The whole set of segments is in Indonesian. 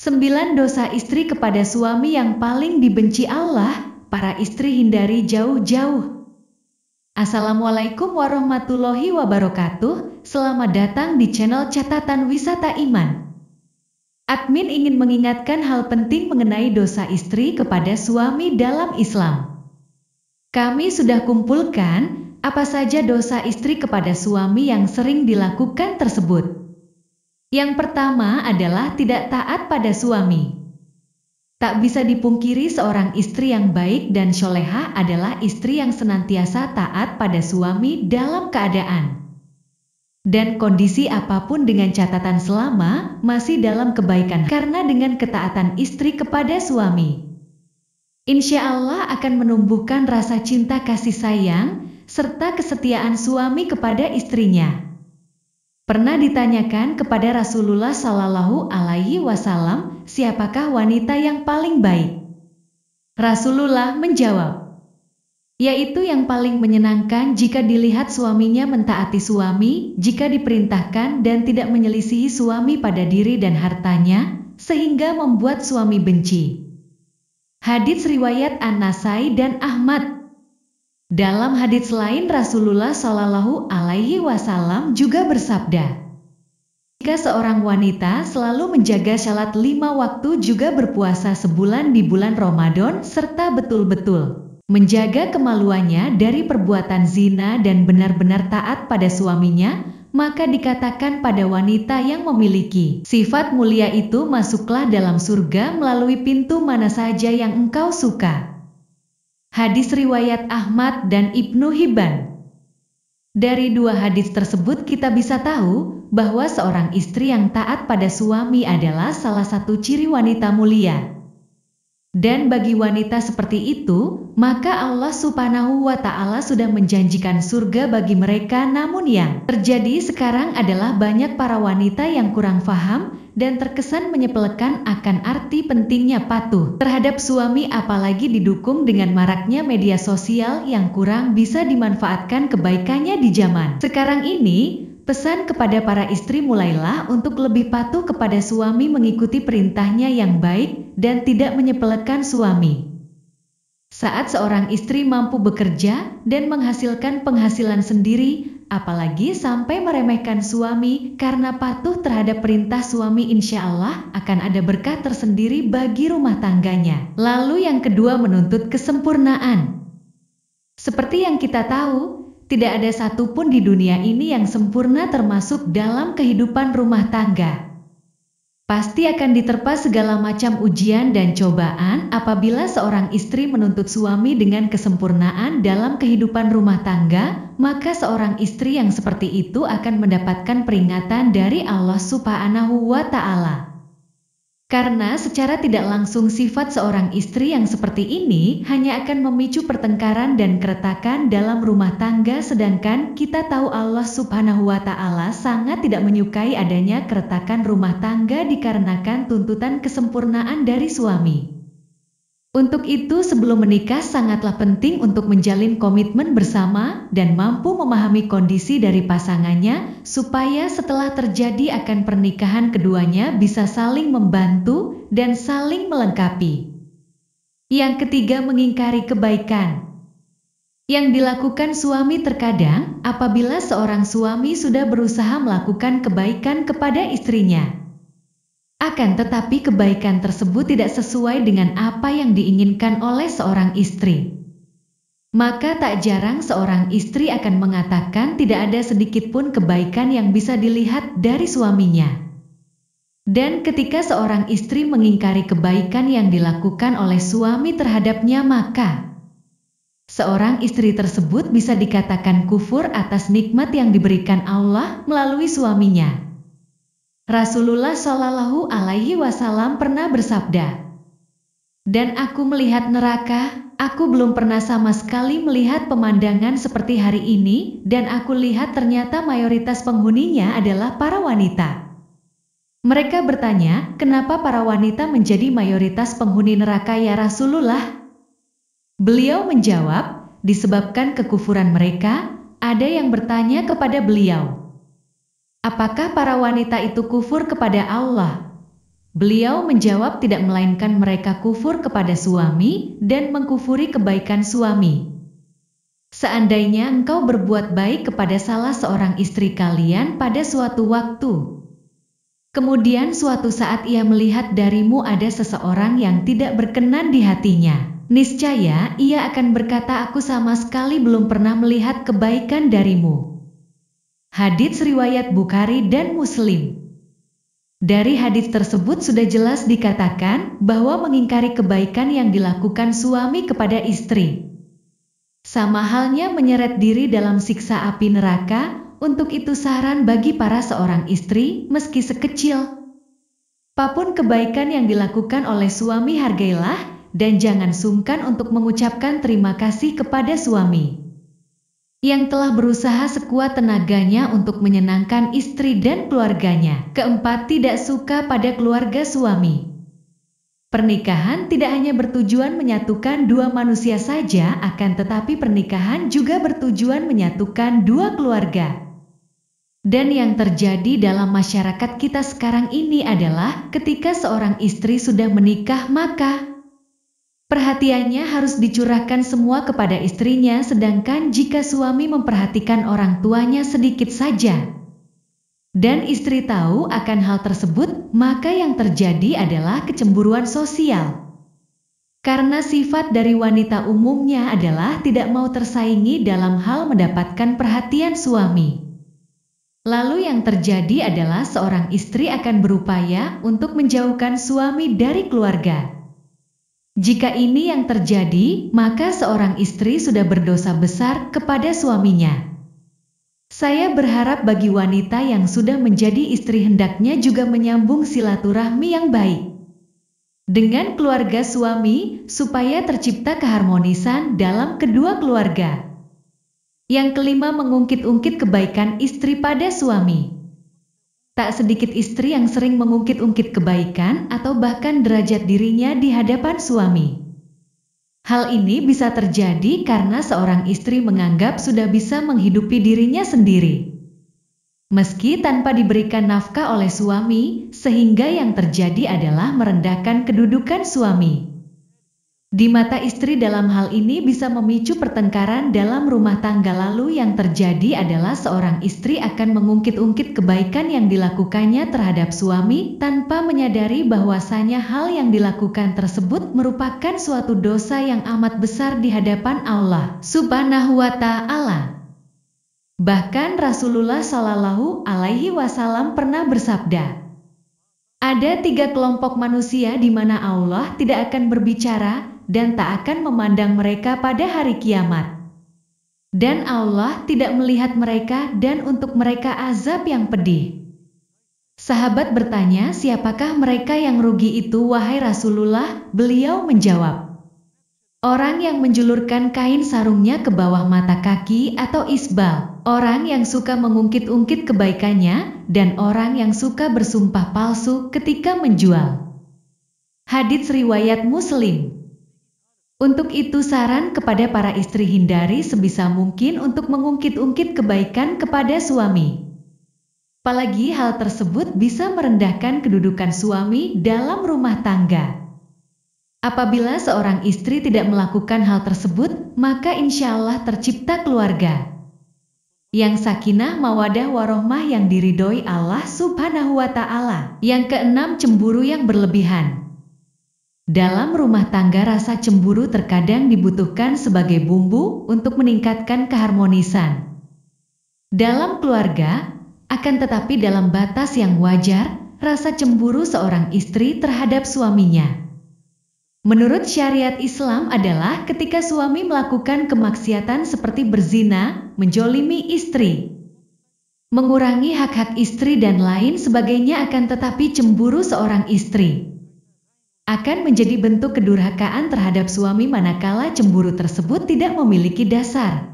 9 dosa istri kepada suami yang paling dibenci Allah. Para istri hindari jauh-jauh. Assalamualaikum warahmatullahi wabarakatuh. Selamat datang di channel Catatan Wisata Iman. Admin ingin mengingatkan hal penting mengenai dosa istri kepada suami dalam Islam. Kami sudah kumpulkan apa saja dosa istri kepada suami yang sering dilakukan tersebut. Yang pertama adalah tidak taat pada suami. Tak bisa dipungkiri seorang istri yang baik dan sholehah adalah istri yang senantiasa taat pada suami dalam keadaan dan kondisi apapun dengan catatan selama masih dalam kebaikan, karena dengan ketaatan istri kepada suami, insya Allah akan menumbuhkan rasa cinta kasih sayang serta kesetiaan suami kepada istrinya. Pernah ditanyakan kepada Rasulullah Shallallahu Alaihi Wasallam, siapakah wanita yang paling baik? Rasulullah menjawab, yaitu yang paling menyenangkan jika dilihat suaminya mentaati suami, jika diperintahkan dan tidak menyelisihi suami pada diri dan hartanya, sehingga membuat suami benci. Hadits riwayat An-Nasai dan Ahmad. Dalam hadits lain Rasulullah Shallallahu Alaihi Wasallam juga bersabda, jika seorang wanita selalu menjaga salat 5 waktu, juga berpuasa sebulan di bulan Ramadan, serta betul-betul menjaga kemaluannya dari perbuatan zina dan benar-benar taat pada suaminya, maka dikatakan pada wanita yang memiliki sifat mulia itu, masuklah dalam surga melalui pintu mana saja yang engkau suka. Hadis riwayat Ahmad dan Ibnu Hibban. Dari dua hadis tersebut kita bisa tahu bahwa seorang istri yang taat pada suami adalah salah satu ciri wanita mulia. Dan bagi wanita seperti itu, maka Allah Subhanahu wa Ta'ala sudah menjanjikan surga bagi mereka. Namun yang terjadi sekarang adalah banyak para wanita yang kurang paham dan terkesan menyepelekan akan arti pentingnya patuh terhadap suami, apalagi didukung dengan maraknya media sosial yang kurang bisa dimanfaatkan kebaikannya di zaman sekarang ini. Pesan kepada para istri, mulailah untuk lebih patuh kepada suami, mengikuti perintahnya yang baik dan tidak menyepelekan suami. Saat seorang istri mampu bekerja dan menghasilkan penghasilan sendiri, apalagi sampai meremehkan suami karena patuh terhadap perintah suami, insya Allah akan ada berkah tersendiri bagi rumah tangganya. Lalu yang kedua, menuntut kesempurnaan. Seperti yang kita tahu, tidak ada satupun di dunia ini yang sempurna, termasuk dalam kehidupan rumah tangga. Pasti akan diterpa segala macam ujian dan cobaan apabila seorang istri menuntut suami dengan kesempurnaan dalam kehidupan rumah tangga, maka seorang istri yang seperti itu akan mendapatkan peringatan dari Allah Subhanahu wa Ta'ala. Karena secara tidak langsung sifat seorang istri yang seperti ini hanya akan memicu pertengkaran dan keretakan dalam rumah tangga, sedangkan kita tahu Allah Subhanahu wa Ta'ala sangat tidak menyukai adanya keretakan rumah tangga dikarenakan tuntutan kesempurnaan dari suami. Untuk itu sebelum menikah sangatlah penting untuk menjalin komitmen bersama dan mampu memahami kondisi dari pasangannya, supaya setelah terjadi akan pernikahan keduanya bisa saling membantu dan saling melengkapi. Yang ketiga, mengingkari kebaikan yang dilakukan suami. Terkadang apabila seorang suami sudah berusaha melakukan kebaikan kepada istrinya, akan tetapi kebaikan tersebut tidak sesuai dengan apa yang diinginkan oleh seorang istri, maka tak jarang seorang istri akan mengatakan tidak ada sedikit pun kebaikan yang bisa dilihat dari suaminya. Dan ketika seorang istri mengingkari kebaikan yang dilakukan oleh suami terhadapnya, maka seorang istri tersebut bisa dikatakan kufur atas nikmat yang diberikan Allah melalui suaminya. Rasulullah Shallallahu Alaihi Wasallam pernah bersabda, dan aku melihat neraka, aku belum pernah sama sekali melihat pemandangan seperti hari ini, dan aku lihat ternyata mayoritas penghuninya adalah para wanita. Mereka bertanya, kenapa para wanita menjadi mayoritas penghuni neraka ya Rasulullah? Beliau menjawab, disebabkan kekufuran mereka. Ada yang bertanya kepada beliau, apakah para wanita itu kufur kepada Allah? Beliau menjawab tidak melainkan mereka kufur kepada suami dan mengkufuri kebaikan suami. Seandainya engkau berbuat baik kepada salah seorang istri kalian pada suatu waktu, kemudian suatu saat ia melihat darimu ada seseorang yang tidak berkenan di hatinya, niscaya ia akan berkata, aku sama sekali belum pernah melihat kebaikan darimu. Hadits riwayat Bukhari dan Muslim. Dari hadits tersebut sudah jelas dikatakan bahwa mengingkari kebaikan yang dilakukan suami kepada istri sama halnya menyeret diri dalam siksa api neraka. Untuk itu saran bagi para seorang istri, meski sekecil apapun kebaikan yang dilakukan oleh suami, hargailah dan jangan sungkan untuk mengucapkan terima kasih kepada suami yang telah berusaha sekuat tenaganya untuk menyenangkan istri dan keluarganya. Keempat, tidak suka pada keluarga suami. Pernikahan tidak hanya bertujuan menyatukan dua manusia saja, akan tetapi pernikahan juga bertujuan menyatukan dua keluarga. Dan yang terjadi dalam masyarakat kita sekarang ini adalah ketika seorang istri sudah menikah, maka perhatiannya harus dicurahkan semua kepada istrinya, sedangkan jika suami memperhatikan orang tuanya sedikit saja dan istri tahu akan hal tersebut, maka yang terjadi adalah kecemburuan sosial. Karena sifat dari wanita umumnya adalah tidak mau tersaingi dalam hal mendapatkan perhatian suami. Lalu yang terjadi adalah seorang istri akan berupaya untuk menjauhkan suami dari keluarga. Jika ini yang terjadi, maka seorang istri sudah berdosa besar kepada suaminya. Saya berharap bagi wanita yang sudah menjadi istri hendaknya juga menyambung silaturahmi yang baik dengan keluarga suami, supaya tercipta keharmonisan dalam kedua keluarga. Yang kelima, mengungkit-ungkit kebaikan istri pada suami. Tak sedikit istri yang sering mengungkit-ungkit kebaikan atau bahkan derajat dirinya di hadapan suami. Hal ini bisa terjadi karena seorang istri menganggap sudah bisa menghidupi dirinya sendiri, meski tanpa diberikan nafkah oleh suami, sehingga yang terjadi adalah merendahkan kedudukan suami. Di mata istri dalam hal ini bisa memicu pertengkaran dalam rumah tangga. Lalu yang terjadi adalah seorang istri akan mengungkit-ungkit kebaikan yang dilakukannya terhadap suami tanpa menyadari bahwasanya hal yang dilakukan tersebut merupakan suatu dosa yang amat besar di hadapan Allah Subhanahu wa Ta'ala. Bahkan Rasulullah Shallallahu Alaihi Wasallam pernah bersabda, ada 3 kelompok manusia di mana Allah tidak akan berbicara dan tak akan memandang mereka pada hari kiamat. Dan Allah tidak melihat mereka dan untuk mereka azab yang pedih. Sahabat bertanya, siapakah mereka yang rugi itu wahai Rasulullah? Beliau menjawab, orang yang menjulurkan kain sarungnya ke bawah mata kaki atau isbal, orang yang suka mengungkit-ungkit kebaikannya, dan orang yang suka bersumpah palsu ketika menjual. Hadits riwayat Muslim. Untuk itu saran kepada para istri, hindari sebisa mungkin untuk mengungkit-ungkit kebaikan kepada suami. Apalagi hal tersebut bisa merendahkan kedudukan suami dalam rumah tangga. Apabila seorang istri tidak melakukan hal tersebut, maka insya Allah tercipta keluarga yang sakinah, mawadah, warohmah, yang diridhoi Allah Subhanahu wa Ta'ala. Yang keenam, cemburu yang berlebihan. Dalam rumah tangga, rasa cemburu terkadang dibutuhkan sebagai bumbu untuk meningkatkan keharmonisan dalam keluarga, akan tetapi dalam batas yang wajar. Rasa cemburu seorang istri terhadap suaminya menurut syariat Islam adalah ketika suami melakukan kemaksiatan seperti berzina, menjolimi istri, mengurangi hak-hak istri dan lain sebagainya. Akan tetapi cemburu seorang istri akan menjadi bentuk kedurhakaan terhadap suami manakala cemburu tersebut tidak memiliki dasar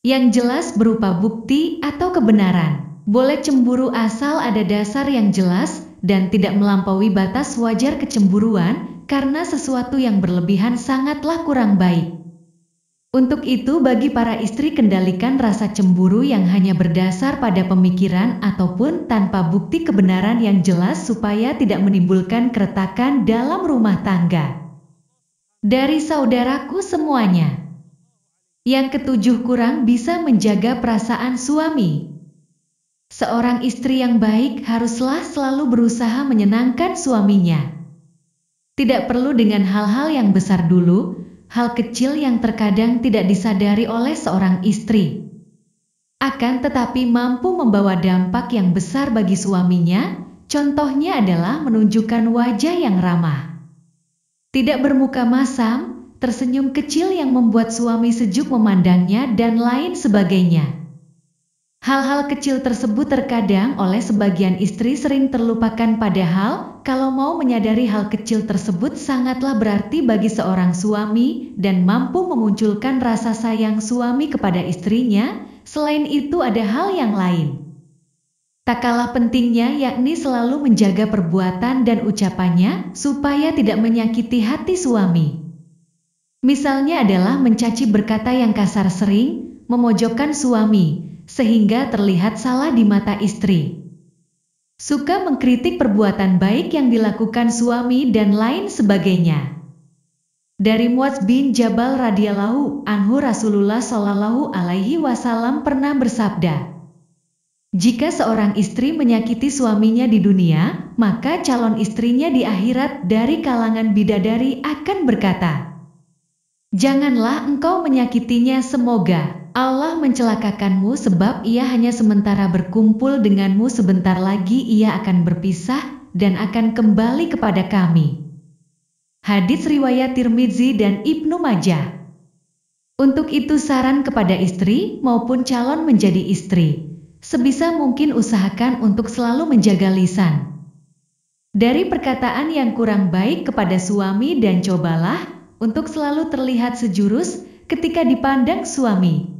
yang jelas berupa bukti atau kebenaran. Boleh cemburu asal ada dasar yang jelas dan tidak melampaui batas wajar kecemburuan, karena sesuatu yang berlebihan sangatlah kurang baik Untuk itu bagi para istri kendalikan rasa cemburu yang hanya berdasar pada pemikiran ataupun tanpa bukti kebenaran yang jelas supaya tidak menimbulkan keretakan dalam rumah tangga. Dari saudaraku semuanya. Yang ketujuh, kurang bisa menjaga perasaan suami. Seorang istri yang baik haruslah selalu berusaha menyenangkan suaminya. Tidak perlu dengan hal-hal yang besar dulu, hal kecil yang terkadang tidak disadari oleh seorang istri. Akan tetapi mampu membawa dampak yang besar bagi suaminya, contohnya adalah menunjukkan wajah yang ramah. Tidak bermuka masam, tersenyum kecil yang membuat suami sejuk memandangnya dan lain sebagainya. Hal-hal kecil tersebut terkadang oleh sebagian istri sering terlupakan, padahal kalau mau menyadari hal kecil tersebut sangatlah berarti bagi seorang suami dan mampu memunculkan rasa sayang suami kepada istrinya. Selain itu ada hal yang lain. Tak kalah pentingnya yakni selalu menjaga perbuatan dan ucapannya supaya tidak menyakiti hati suami. Misalnya adalah mencaci berkata yang kasar, sering memojokkan suami sehingga terlihat salah di mata istri. Suka mengkritik perbuatan baik yang dilakukan suami dan lain sebagainya. Dari Muadz bin Jabal radhiyallahu anhu, Rasulullah shallallahu alaihi wasallam pernah bersabda, jika seorang istri menyakiti suaminya di dunia, maka calon istrinya di akhirat dari kalangan bidadari akan berkata, janganlah engkau menyakitinya, semoga Allah mencelakakanmu, sebab ia hanya sementara berkumpul denganmu, sebentar lagi ia akan berpisah dan akan kembali kepada kami. Hadits riwayat Tirmidzi dan Ibnu Majah. Untuk itu saran kepada istri maupun calon menjadi istri, sebisa mungkin usahakan untuk selalu menjaga lisan dari perkataan yang kurang baik kepada suami dan cobalah untuk selalu terlihat sejurus ketika dipandang suami.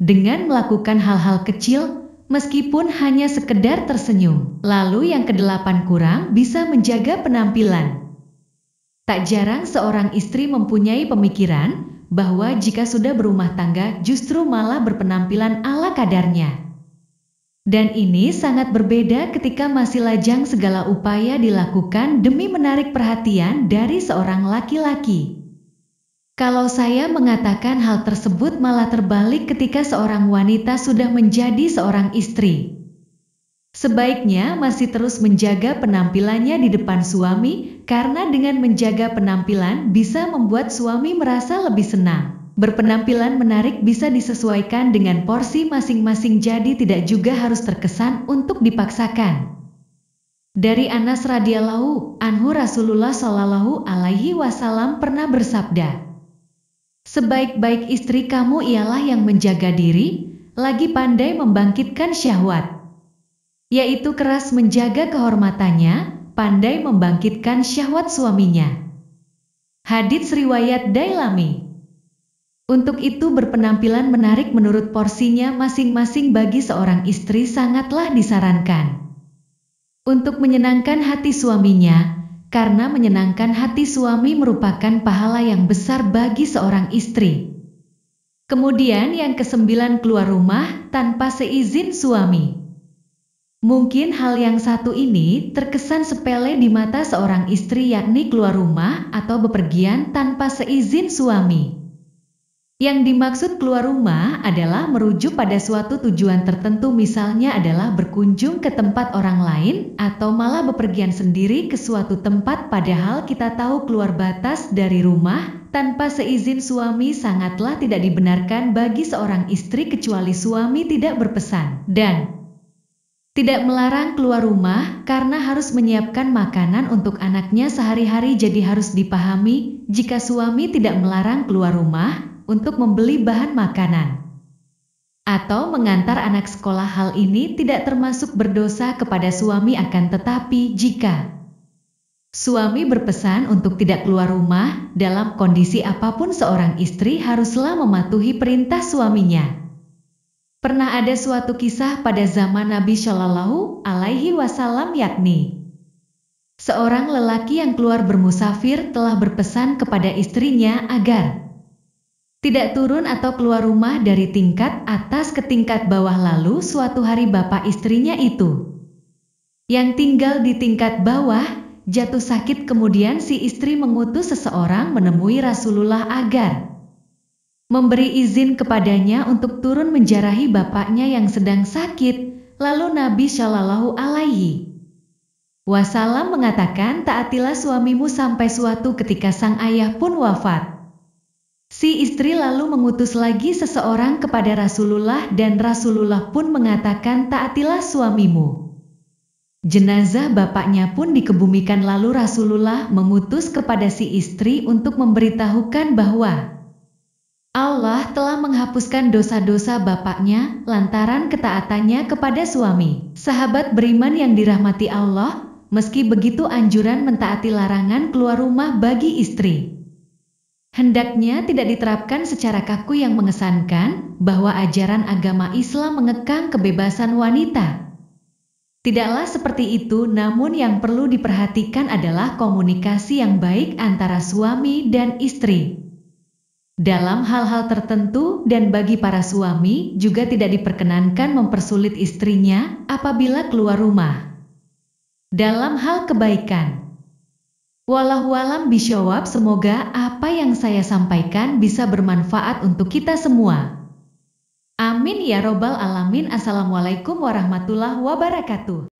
Dengan melakukan hal-hal kecil, meskipun hanya sekedar tersenyum. Lalu yang kedelapan, kurang bisa menjaga penampilan. Tak jarang seorang istri mempunyai pemikiran bahwa jika sudah berumah tangga justru malah berpenampilan ala kadarnya. Dan ini sangat berbeda ketika masih lajang segala upaya dilakukan demi menarik perhatian dari seorang laki-laki. Kalau saya mengatakan hal tersebut malah terbalik ketika seorang wanita sudah menjadi seorang istri. Sebaiknya masih terus menjaga penampilannya di depan suami, karena dengan menjaga penampilan bisa membuat suami merasa lebih senang. Berpenampilan menarik bisa disesuaikan dengan porsi masing-masing, jadi tidak juga harus terkesan untuk dipaksakan. Dari Anas radhiyallahu anhu, Rasulullah shallallahu alaihi wasallam pernah bersabda, sebaik-baik istri kamu ialah yang menjaga diri, lagi pandai membangkitkan syahwat. Yaitu keras menjaga kehormatannya, pandai membangkitkan syahwat suaminya. Hadits riwayat Dailami. Untuk itu berpenampilan menarik menurut porsinya masing-masing bagi seorang istri sangatlah disarankan. Untuk menyenangkan hati suaminya, karena menyenangkan hati suami merupakan pahala yang besar bagi seorang istri. Kemudian yang kesembilan, keluar rumah tanpa seizin suami. Mungkin hal yang satu ini terkesan sepele di mata seorang istri, yakni keluar rumah atau bepergian tanpa seizin suami. Yang dimaksud keluar rumah adalah merujuk pada suatu tujuan tertentu, misalnya adalah berkunjung ke tempat orang lain atau malah bepergian sendiri ke suatu tempat, padahal kita tahu keluar batas dari rumah tanpa seizin suami sangatlah tidak dibenarkan bagi seorang istri kecuali suami tidak berpesan dan tidak melarang keluar rumah karena harus menyiapkan makanan untuk anaknya sehari-hari. Jadi harus dipahami jika suami tidak melarang keluar rumah untuk membeli bahan makanan atau mengantar anak sekolah, hal ini tidak termasuk berdosa kepada suami. Akan tetapi jika suami berpesan untuk tidak keluar rumah, dalam kondisi apapun seorang istri haruslah mematuhi perintah suaminya. Pernah ada suatu kisah pada zaman Nabi Shallallahu alaihi wasallam, yakni seorang lelaki yang keluar bermusafir telah berpesan kepada istrinya agar Tidak turun atau keluar rumah dari tingkat atas ke tingkat bawah. Lalu suatu hari bapak istrinya itu, yang tinggal di tingkat bawah, jatuh sakit. Kemudian si istri mengutus seseorang menemui Rasulullah agar memberi izin kepadanya untuk turun menjarahi bapaknya yang sedang sakit. Lalu Nabi Shallallahu Alaihi Wasallam mengatakan, taatilah suamimu sampai suatu ketika sang ayah pun wafat. Si istri lalu mengutus lagi seseorang kepada Rasulullah dan Rasulullah pun mengatakan, taatilah suamimu. Jenazah bapaknya pun dikebumikan. Lalu Rasulullah mengutus kepada si istri untuk memberitahukan bahwa Allah telah menghapuskan dosa-dosa bapaknya lantaran ketaatannya kepada suami. Sahabat beriman yang dirahmati Allah, meski begitu anjuran mentaati larangan keluar rumah bagi istri hendaknya tidak diterapkan secara kaku yang mengesankan bahwa ajaran agama Islam mengekang kebebasan wanita. Tidaklah seperti itu, namun yang perlu diperhatikan adalah komunikasi yang baik antara suami dan istri dalam hal-hal tertentu, dan bagi para suami juga tidak diperkenankan mempersulit istrinya apabila keluar rumah dalam hal kebaikan. Wallahualam bishawab. Semoga apa yang saya sampaikan bisa bermanfaat untuk kita semua. Amin ya robbal alamin. Assalamualaikum warahmatullahi wabarakatuh.